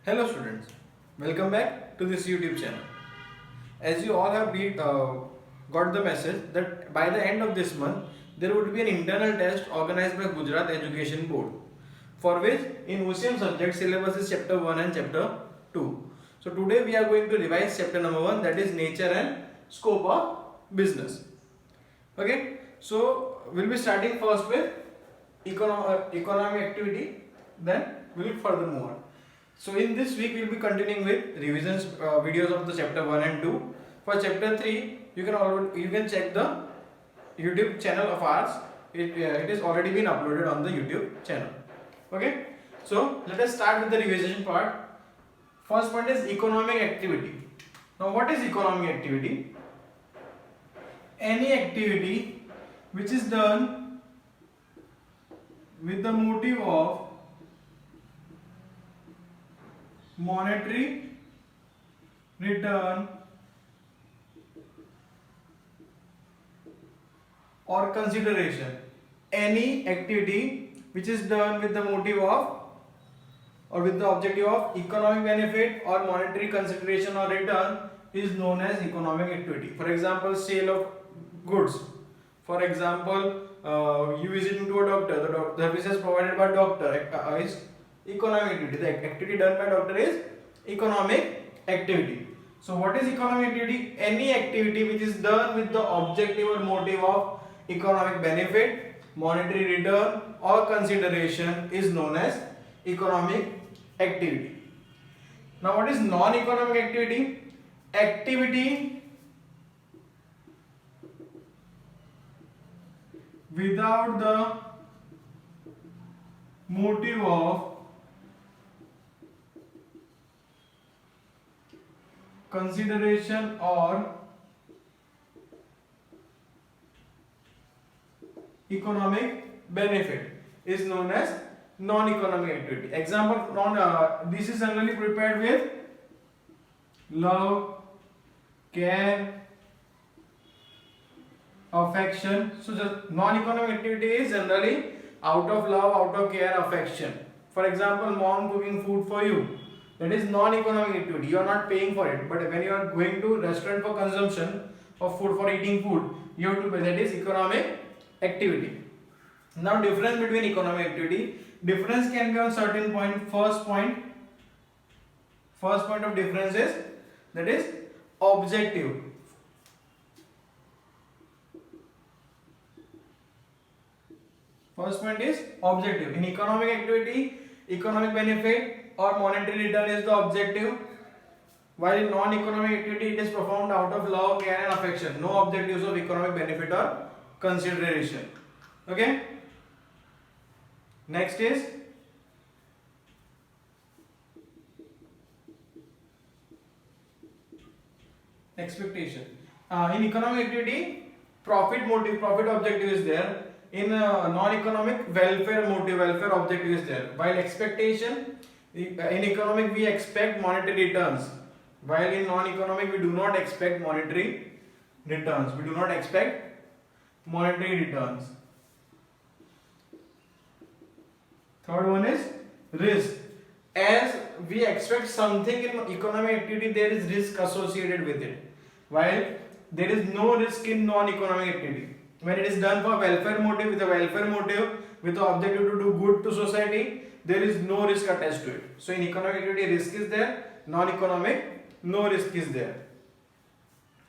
Hello students, welcome back to this YouTube channel. As you all have got the message that by the end of this month there would be an internal test organized by Gujarat Education Board, for which in UCM subject syllabus is chapter 1 and chapter 2. So today we are going to revise chapter number 1, that is nature and scope of business. Okay, so we'll be starting first with economic activity, then we'll further move on. So in this week we'll be continuing with revisions videos of the chapter 1 and 2. For chapter 3 you can check the YouTube channel of ours. It is already been uploaded on the YouTube channel. Okay, so let us start with the revision part. First point is economic activity. Now what is economic activity? Any activity which is done with the motive of monetary return or consideration. Any activity which is done with the motive of or with the objective of economic benefit or monetary consideration or return is known as economic activity. For example, sale of goods. For example, you visiting to a doctor, the services provided by doctor is economic activity. The activity done by doctor is economic activity. So what is economic activity? Any activity which is done with the objective or motive of economic benefit, monetary return or consideration is known as economic activity. Now what is non-economic activity? Activity without the motive of consideration or economic benefit is known as non-economic activity. Example, this is generally prepared with love, care, affection. So the non-economic activity is generally out of love, out of care, affection. For example, mom cooking food for you. That is non-economic activity. You are not paying for it, but when you are going to restaurant for consumption of food, for eating food, you have to pay. That is economic activity. Now difference between economic activity. Difference can be on certain point. First point of difference is that is objective. First point is objective. In economic activity, economic benefit or monetary return is the objective, while in non-economic activity it is performed out of love, care and affection. No objectives of economic benefit or consideration. Okay. Next is expectation. In economic activity, profit motive, profit objective is there. In non-economic, welfare motive, welfare objective is there. While expectation, in economic we expect monetary returns, while in non-economic we do not expect monetary returns. We do not expect monetary returns. Third one is risk. As we expect something in economic activity, there is risk associated with it, while there is no risk in non-economic activity. When it is done for welfare motive, with a welfare motive, with the objective to do good to society, there is no risk attached to it. So in economic activity risk is there, non-economic no risk is there.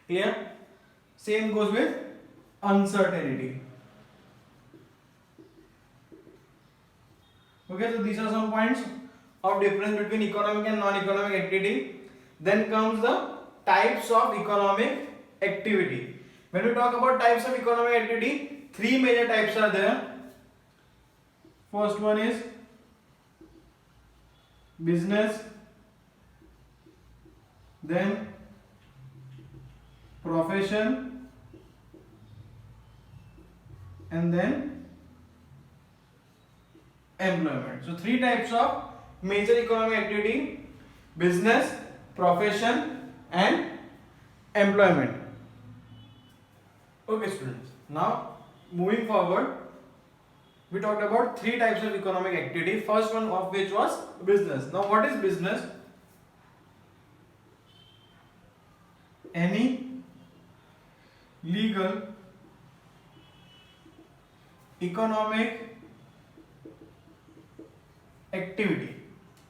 Clear? Same goes with uncertainty. Okay, so these are some points of difference between economic and non-economic activity. Then comes the types of economic activity. When we talk about types of economic activity, three major types are there. First one is business, then profession, and then employment. So three types of major economic activity: business, profession and employment. Okay students, now moving forward, we talked about three types of economic activity. First one of which was business. Now what is business? any legal economic activity,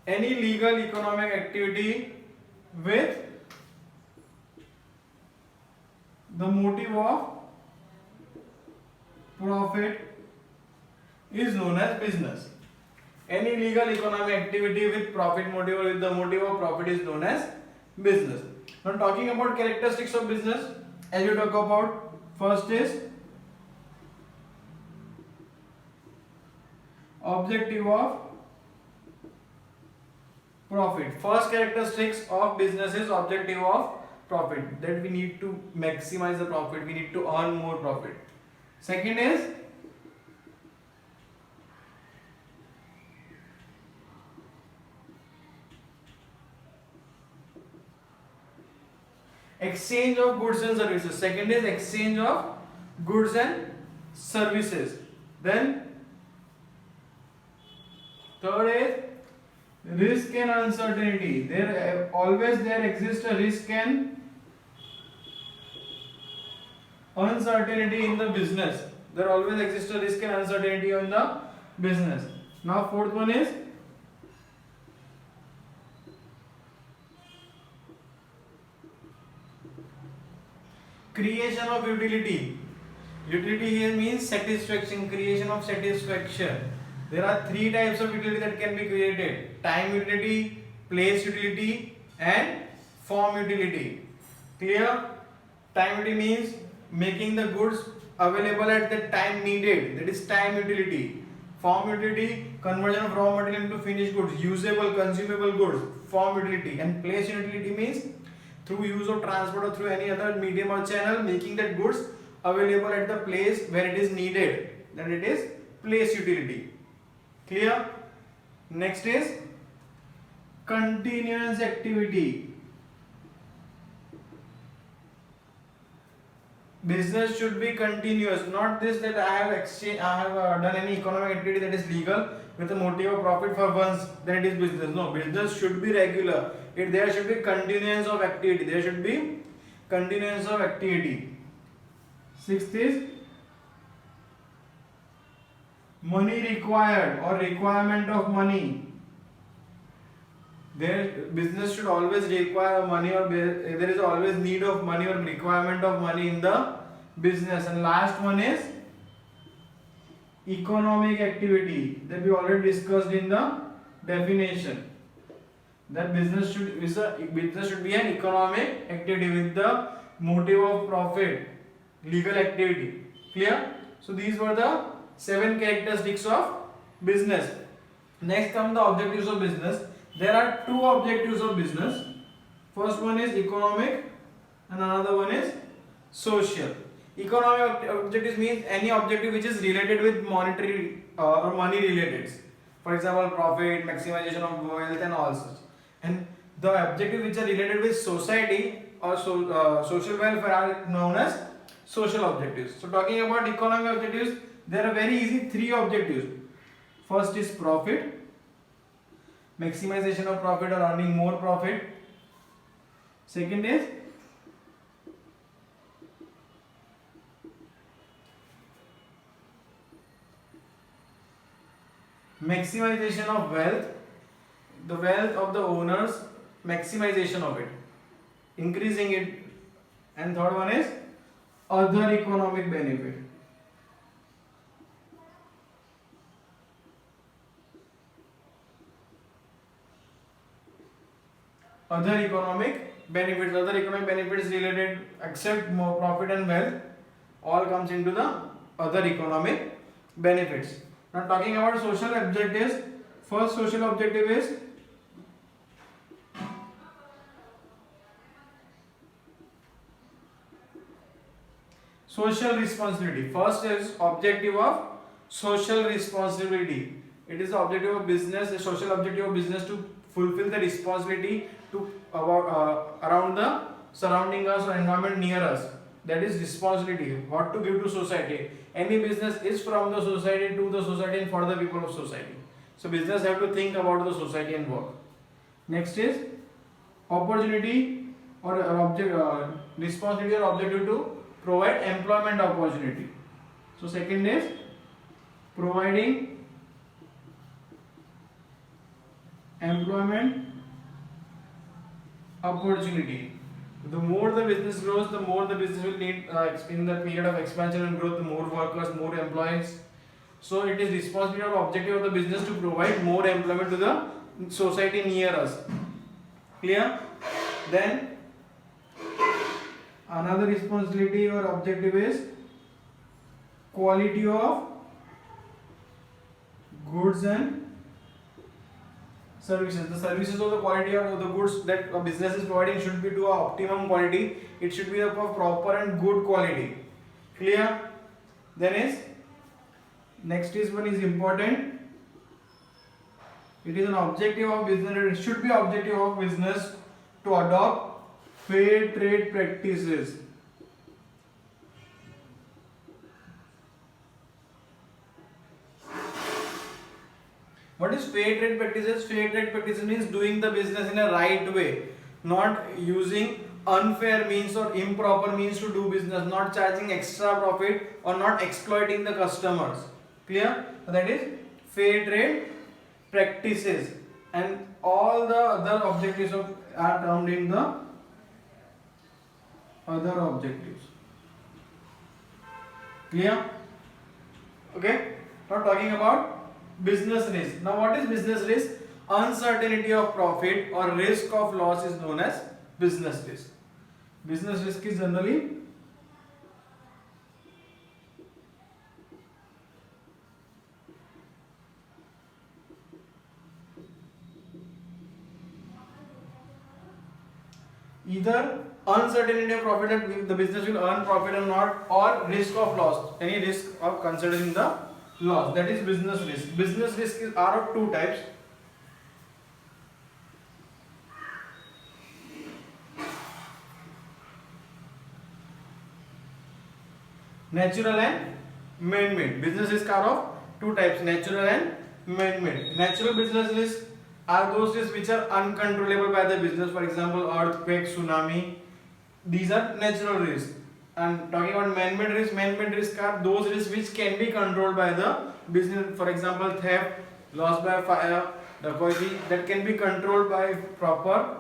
any legal economic activity with the motive of profit is known as business. Any legal economic activity with profit motive or with the motive of profit is known as business. Now talking about characteristics of business, as you talk about, first is objective of profit. First characteristics of business is objective of profit, that we need to maximize the profit, we need to earn more profit. Second is exchange of goods and services. Second is exchange of goods and services. Then third is risk and uncertainty. There exists a risk and uncertainty in the business. There always exists a risk and uncertainty in the business. Now fourth one is creation of utility. Utility here means satisfaction, creation of satisfaction. There are three types of utility that can be created: time utility, place utility, and form utility. Clear? Time utility means making the goods available at the time needed, that is time utility. Form utility, conversion of raw material into finished goods, usable, consumable goods, form utility. And place utility means through use of transport or through any other medium or channel, making that goods available at the place where it is needed, then it is place utility. Clear? Next is continuous activity. Business should be continuous, not this that I have done any economic activity that is legal with the motive of profit for once, then it is business. No, business should be regular. There should be continuance of activity. There should be continuance of activity. Sixth is money required or requirement of money. Business should always require money, or there is always need of money or requirement of money in the business. And last one is economic activity, that we already discussed in the definition, that business should be an economic activity with the motive of profit, legal activity. Clear? So these were the 7 characteristics of business. Next come the objectives of business. There are 2 objectives of business. First one is economic and another one is social. Economic objectives means any objective which is related with monetary or money related. For example, profit, maximization of wealth and all such. And the objectives which are related with society or social welfare are known as social objectives. So talking about economic objectives, there are very easy 3 objectives. First is profit, maximization of profit or earning more profit. Second is maximization of wealth, the wealth of the owners, maximization of it, increasing it. And third one is other economic benefit. Other economic benefits related, except more profit and wealth, all comes into the other economic benefits. Now talking about social objectives, first social objective is social responsibility. First is objective of social responsibility. It is the objective of business, the social objective of business to fulfill the responsibility to around the surrounding us or environment near us. That is responsibility. What to give to society. Any business is from the society to the society and for the people of society. So business have to think about the society and work. Next is opportunity or responsibility or objective to provide employment opportunity. So second is providing employment opportunity. The more the business grows, the more the business will need in the period of expansion and growth, the more workers, more employees. So it is responsibility or objective of the business to provide more employment to the society near us. Clear? Then another responsibility or objective is quality of goods and services. The services or the quality of the goods that a business is providing should be to optimum quality. It should be of proper and good quality. Clear? Then is next is one is important. It is an objective of business. It should be objective of business to adopt fair trade practices. What is fair trade practices? Fair trade practices means doing the business in a right way, not using unfair means or improper means to do business, not charging extra profit or not exploiting the customers. Clear? That is fair trade practices, and all the other objectives are termed in the other objectives. Clear? Okay. Now talking about business risk. Now what is business risk? Uncertainty of profit or risk of loss is known as business risk. Business risk is generally either uncertainty of profit, that the business will earn profit or not, or risk of loss, any risk of considering the loss, that is business risk. Business risk are of two types. Natural and man-made. Business risk are of two types, natural and man-made. Natural business risks are those risks which are uncontrollable by the business, for example earthquake, tsunami. These are natural risks. And talking about man-made risks are those risks which can be controlled by the business, for example theft, loss by fire, dacoity, that can be controlled by proper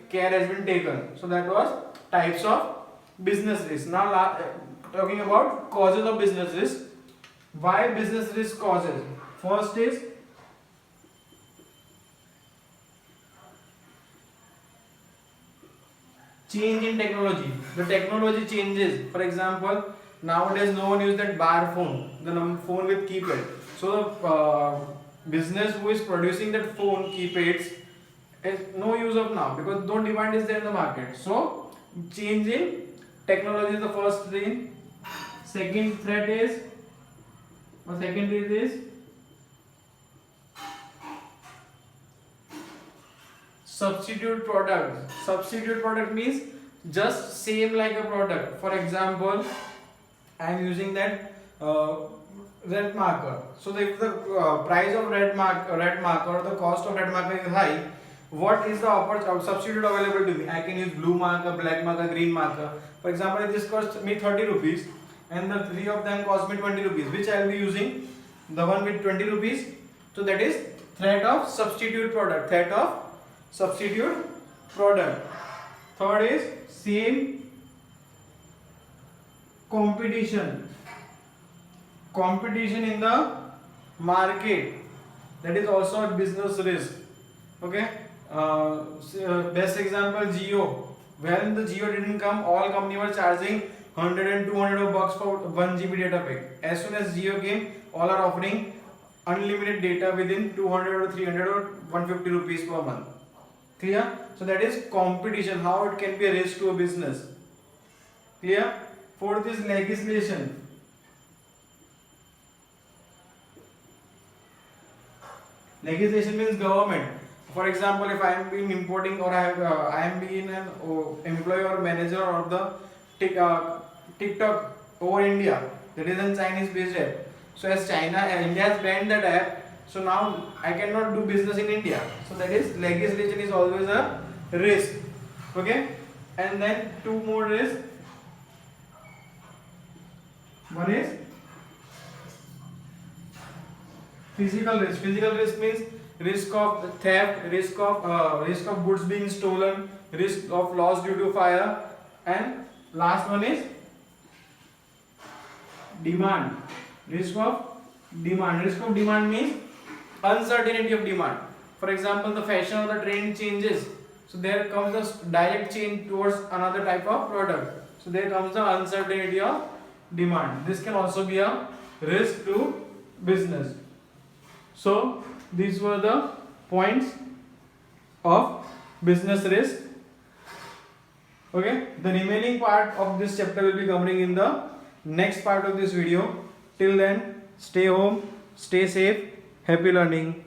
care has been taken. So that was types of business risk. Now talking about causes of business risk. Why business risk causes? First is change in technology. The technology changes. For example, nowadays no one uses that bar phone, the phone with keypad. So the business who is producing that phone keypads is no use of now, because no demand is there in the market. So change in technology is the first thing. Second threat is, or second is substitute product. Substitute product means just same like a product. For example, I am using that red marker. So if the price of red marker or the cost of red marker is high, what is the substitute available to me? I can use blue marker, black marker, green marker. For example, if this costs me 30 rupees and the three of them cost me 20 rupees, which I will be using? The one with 20 rupees. So that is threat of substitute product. Threat of substitute product. Third is same competition. Competition in the market. That is also a business risk. Okay. Best example, Jio. When the Jio didn't come, all companies were charging 100 and 200 bucks for 1 GB data pack. As soon as Jio came, all are offering unlimited data within 200 or 300 or 150 rupees per month. Clear? So that is competition, how it can be a risk to a business. Clear? Fourth is legislation. Legislation means government. For example, if I am being importing or I am being an employee or manager of the TikTok over India, that is a Chinese based app. So as India has banned that app, so now I cannot do business in India. So that is legislation is always a risk. Okay, and then two more risk. One is physical risk. Physical risk means risk of theft, risk of goods being stolen, risk of loss due to fire, and last one is demand. Risk of demand. Risk of demand means uncertainty of demand. For example, the fashion of the trend changes, so there comes a direct change towards another type of product. So there comes the uncertainty of demand. This can also be a risk to business. So these were the points of business risk. Okay, the remaining part of this chapter will be covering in the next part of this video. Till then, stay home, stay safe, happy learning.